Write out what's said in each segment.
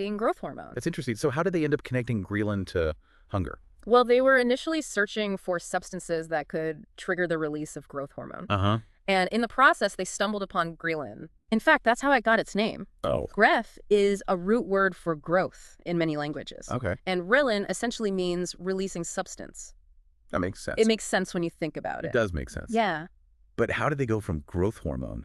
being growth hormone. That's interesting. So how did they end up connecting ghrelin to hunger? Well, they were initially searching for substances that could trigger the release of growth hormone. Uh-huh. And in the process, they stumbled upon ghrelin. In fact, that's how it got its name. Oh. Greph is a root word for growth in many languages. Okay. And ghrelin essentially means releasing substance. That makes sense. It makes sense when you think about it. It does make sense. Yeah. But how did they go from growth hormone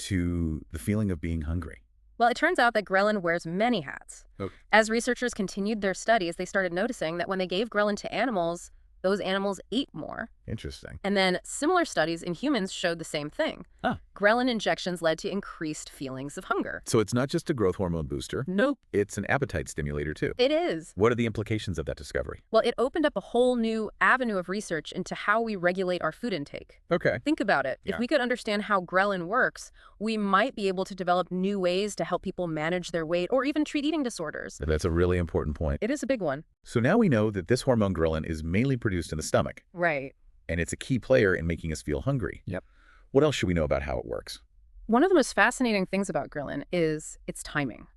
to the feeling of being hungry? Well, it turns out that ghrelin wears many hats. Okay. As researchers continued their studies, they started noticing that when they gave ghrelin to animals, those animals ate more. Interesting. And then similar studies in humans showed the same thing. Huh. Ghrelin injections led to increased feelings of hunger. So it's not just a growth hormone booster. Nope. It's an appetite stimulator too. It is. What are the implications of that discovery? Well, it opened up a whole new avenue of research into how we regulate our food intake. Okay. Think about it. Yeah. If we could understand how ghrelin works, we might be able to develop new ways to help people manage their weight or even treat eating disorders. That's a really important point. It is a big one. So now we know that this hormone ghrelin is mainly produced in the stomach, Right. and it's a key player in making us feel hungry. Yep. What else should we know about how it works? One of the most fascinating things about ghrelin is its timing.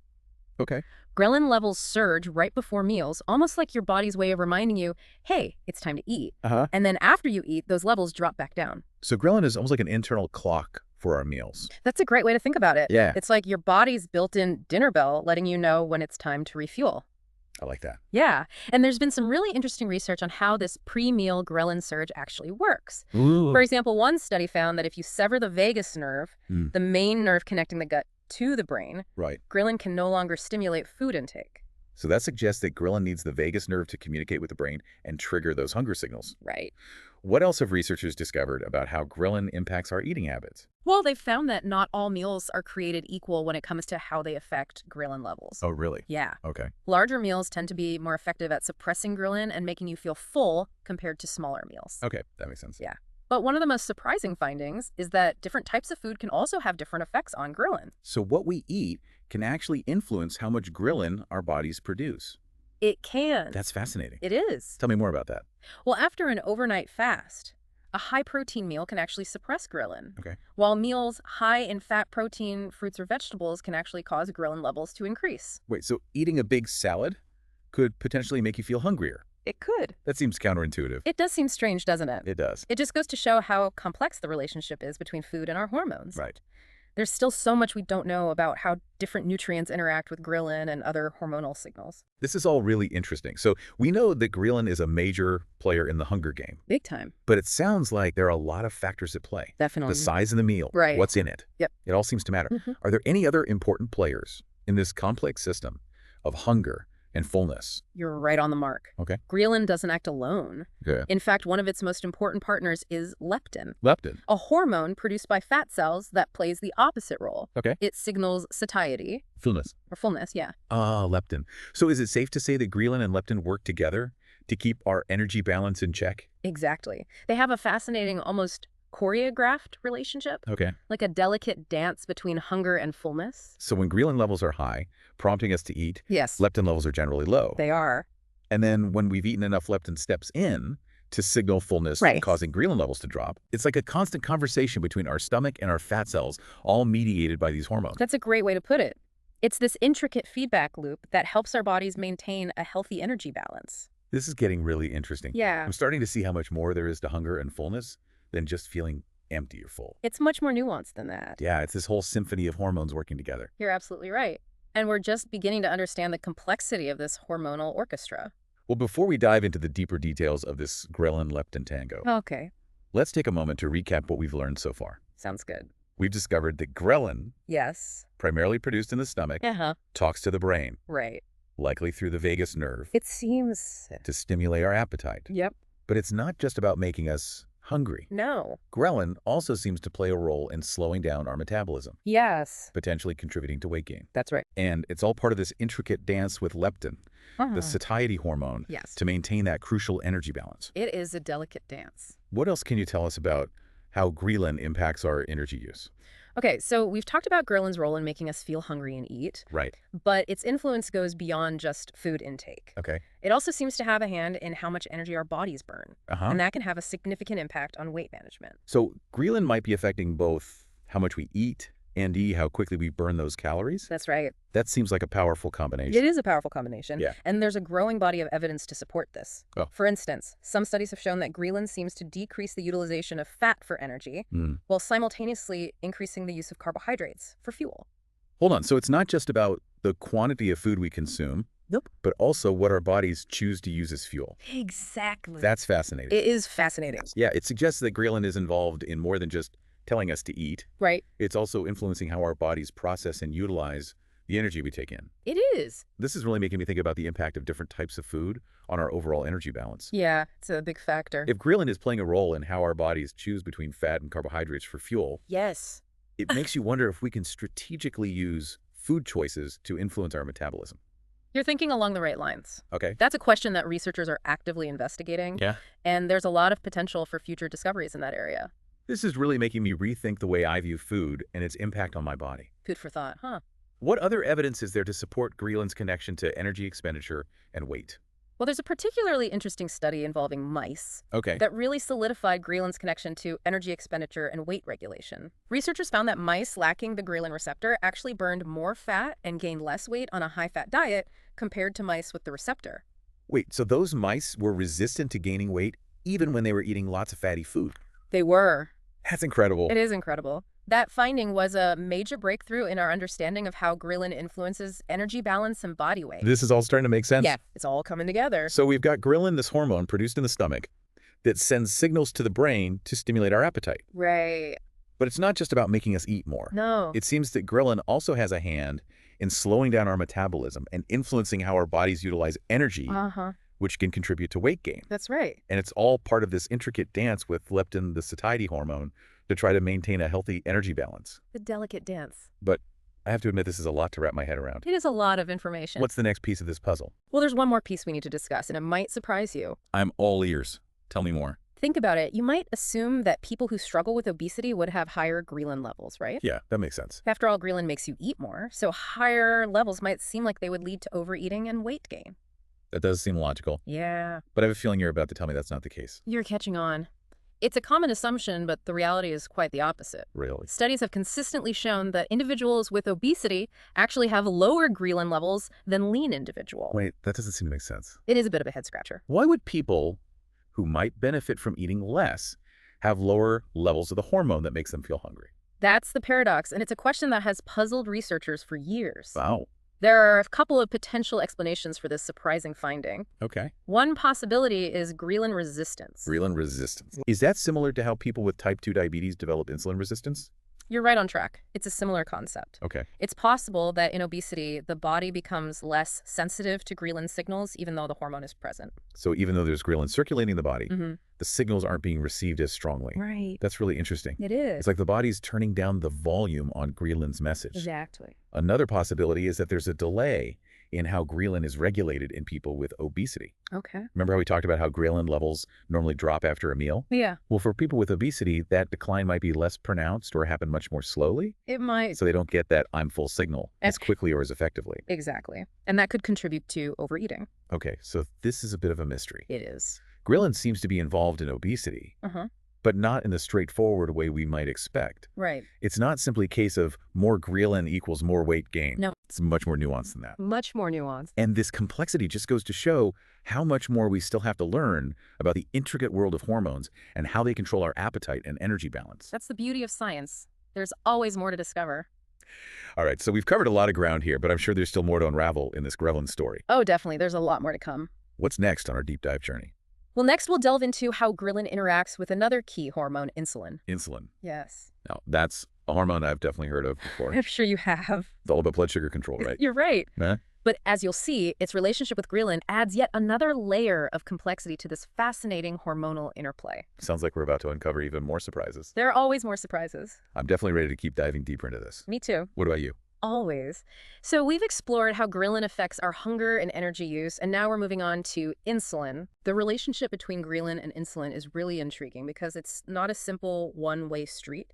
Okay. Ghrelin levels surge right before meals, almost like your body's way of reminding you, hey, it's time to eat. Uh-huh. And then after you eat, those levels drop back down. So ghrelin is almost like an internal clock for our meals. That's a great way to think about it. Yeah. It's like your body's built-in dinner bell letting you know when it's time to refuel. I like that. Yeah, and there's been some really interesting research on how this pre-meal ghrelin surge actually works. Ooh. For example, one study found that if you sever the vagus nerve, the main nerve connecting the gut to the brain, Right. ghrelin can no longer stimulate food intake. So that suggests that ghrelin needs the vagus nerve to communicate with the brain and trigger those hunger signals. Right. What else have researchers discovered about how ghrelin impacts our eating habits? Well, they've found that not all meals are created equal when it comes to how they affect ghrelin levels. Oh, really? Yeah. Okay. Larger meals tend to be more effective at suppressing ghrelin and making you feel full compared to smaller meals. Okay, that makes sense. Yeah. But one of the most surprising findings is that different types of food can also have different effects on ghrelin. So what we eat can actually influence how much ghrelin our bodies produce. It can. That's fascinating. It is. Tell me more about that. Well, after an overnight fast, a high-protein meal can actually suppress ghrelin. Okay. While meals high in fat, protein, fruits, or vegetables can actually cause ghrelin levels to increase. Wait, so eating a big salad could potentially make you feel hungrier? It could. That seems counterintuitive. It does seem strange, doesn't it? It does. It just goes to show how complex the relationship is between food and our hormones. Right. There's still so much we don't know about how different nutrients interact with ghrelin and other hormonal signals. This is all really interesting. So we know that ghrelin is a major player in the hunger game, Big time. but it sounds like there are a lot of factors at play. Definitely. The size of the meal, Right. what's in it. Yep. It all seems to matter. Are there any other important players in this complex system of hunger and fullness? You're right on the mark. Okay. Ghrelin doesn't act alone. Yeah. In fact, one of its most important partners is leptin, Leptin. a hormone produced by fat cells that plays the opposite role. Okay. It signals satiety, Fullness. or fullness, yeah. Ah, leptin. So is it safe to say that ghrelin and leptin work together to keep our energy balance in check? Exactly. They have a fascinating, almost choreographed relationship, Okay. like a delicate dance between hunger and fullness. So when ghrelin levels are high, prompting us to eat, Yes, leptin levels are generally low. they are. And then when we've eaten enough, leptin steps in to signal fullness, Right. causing ghrelin levels to drop. It's like a constant conversation between our stomach and our fat cells, all mediated by these hormones. That's a great way to put it. It's this intricate feedback loop that helps our bodies maintain a healthy energy balance. This is getting really interesting. Yeah. I'm starting to see how much more there is to hunger and fullness than just feeling empty or full. It's much more nuanced than that. Yeah, it's this whole symphony of hormones working together. You're absolutely right. And we're just beginning to understand the complexity of this hormonal orchestra. Well, before we dive into the deeper details of this Ghrelin-Leptin tango, Okay, let's take a moment to recap what we've learned so far. sounds good. We've discovered that ghrelin, Yes. primarily produced in the stomach, Uh-huh. talks to the brain, Right. likely through the vagus nerve, It seems... to stimulate our appetite. Yep. But it's not just about making us hungry. No. Ghrelin also seems to play a role in slowing down our metabolism, Yes. potentially contributing to weight gain. That's right. And it's all part of this intricate dance with leptin, the satiety hormone, Yes. to maintain that crucial energy balance. It is a delicate dance. What else can you tell us about how ghrelin impacts our energy use? Okay, so we've talked about ghrelin's role in making us feel hungry and eat, Right. but its influence goes beyond just food intake. Okay. It also seems to have a hand in how much energy our bodies burn, Uh-huh. and that can have a significant impact on weight management. So ghrelin might be affecting both how much we eat and E, how quickly we burn those calories? That's right. That seems like a powerful combination. It is a powerful combination, Yeah. and there's a growing body of evidence to support this. Oh. For instance, some studies have shown that ghrelin seems to decrease the utilization of fat for energy, while simultaneously increasing the use of carbohydrates for fuel. Hold on. So it's not just about the quantity of food we consume, Nope. but also what our bodies choose to use as fuel. Exactly. That's fascinating. It is fascinating. Yeah, it suggests that ghrelin is involved in more than just telling us to eat. Right. It's also influencing how our bodies process and utilize the energy we take in. It is. This is really making me think about the impact of different types of food on our overall energy balance. Yeah, it's a big factor. If ghrelin is playing a role in how our bodies choose between fat and carbohydrates for fuel, Yes. it makes you wonder if we can strategically use food choices to influence our metabolism. You're thinking along the right lines. Okay. That's a question that researchers are actively investigating, Yeah. and there's a lot of potential for future discoveries in that area. This is really making me rethink the way I view food and its impact on my body. Food for thought, huh? What other evidence is there to support ghrelin's connection to energy expenditure and weight? Well, there's a particularly interesting study involving mice Okay. that really solidified ghrelin's connection to energy expenditure and weight regulation. Researchers found that mice lacking the ghrelin receptor actually burned more fat and gained less weight on a high-fat diet compared to mice with the receptor. Wait, so those mice were resistant to gaining weight even when they were eating lots of fatty food? They were. That's incredible. It is incredible. That finding was a major breakthrough in our understanding of how ghrelin influences energy balance and body weight. This is all starting to make sense. Yeah, it's all coming together. So we've got ghrelin, this hormone produced in the stomach, that sends signals to the brain to stimulate our appetite. Right. But it's not just about making us eat more. No. It seems that ghrelin also has a hand in slowing down our metabolism and influencing how our bodies utilize energy, which can contribute to weight gain. That's right. And it's all part of this intricate dance with leptin, the satiety hormone, to try to maintain a healthy energy balance. The delicate dance. But I have to admit, this is a lot to wrap my head around. It is a lot of information. What's the next piece of this puzzle? Well, there's one more piece we need to discuss, and it might surprise you. I'm all ears. Tell me more. Think about it. You might assume that people who struggle with obesity would have higher ghrelin levels, right? Yeah, that makes sense. After all, ghrelin makes you eat more, so higher levels might seem like they would lead to overeating and weight gain. That does seem logical. Yeah. But I have a feeling you're about to tell me that's not the case. You're catching on. It's a common assumption, but the reality is quite the opposite. Really? Studies have consistently shown that individuals with obesity actually have lower ghrelin levels than lean individuals. Wait, that doesn't seem to make sense. It is a bit of a head scratcher. Why would people who might benefit from eating less have lower levels of the hormone that makes them feel hungry? That's the paradox, and it's a question that has puzzled researchers for years. Wow. There are a couple of potential explanations for this surprising finding. Okay. One possibility is ghrelin resistance. Ghrelin resistance. Is that similar to how people with type 2 diabetes develop insulin resistance? You're right on track. It's a similar concept. Okay. It's possible that in obesity, the body becomes less sensitive to ghrelin signals, even though the hormone is present. So even though there's ghrelin circulating the body, the signals aren't being received as strongly. Right. That's really interesting. It is. It's like the body's turning down the volume on ghrelin's message. Exactly. Another possibility is that there's a delay in how ghrelin is regulated in people with obesity. Okay. Remember how we talked about how ghrelin levels normally drop after a meal? Yeah, Well, for people with obesity, that decline might be less pronounced or happen much more slowly, it might. so they don't get that I'm full signal as quickly or as effectively. Exactly. And that could contribute to overeating. Okay, so this is a bit of a mystery. It is. Ghrelin seems to be involved in obesity, but not in the straightforward way we might expect. Right. It's not simply a case of more ghrelin equals more weight gain. No. It's much more nuanced than that. Much more nuanced. And this complexity just goes to show how much more we still have to learn about the intricate world of hormones and how they control our appetite and energy balance. That's the beauty of science. There's always more to discover. All right, so we've covered a lot of ground here, but I'm sure there's still more to unravel in this Ghrelin story. Oh, definitely. There's a lot more to come. What's next on our deep dive journey? Well, next we'll delve into how ghrelin interacts with another key hormone, insulin. Insulin. Yes. Now, that's a hormone I've definitely heard of before. I'm sure you have. It's all about blood sugar control, right? You're right. Huh? But as you'll see, its relationship with ghrelin adds yet another layer of complexity to this fascinating hormonal interplay. Sounds like we're about to uncover even more surprises. There are always more surprises. I'm definitely ready to keep diving deeper into this. Me too. What about you? Always. So we've explored how ghrelin affects our hunger and energy use, and now we're moving on to insulin. The relationship between ghrelin and insulin is really intriguing because it's not a simple one-way street.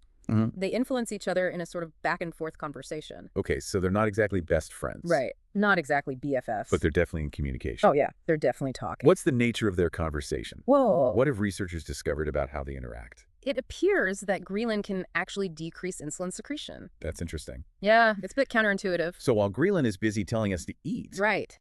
They influence each other in a sort of back-and-forth conversation. Okay, so they're not exactly best friends. Right. Not exactly BFFs. But they're definitely in communication. Oh, yeah. They're definitely talking. What's the nature of their conversation? Whoa. What have researchers discovered about how they interact? it appears that ghrelin can actually decrease insulin secretion. That's interesting. Yeah, it's a bit counterintuitive. So while Ghrelin is busy telling us to eat, Right.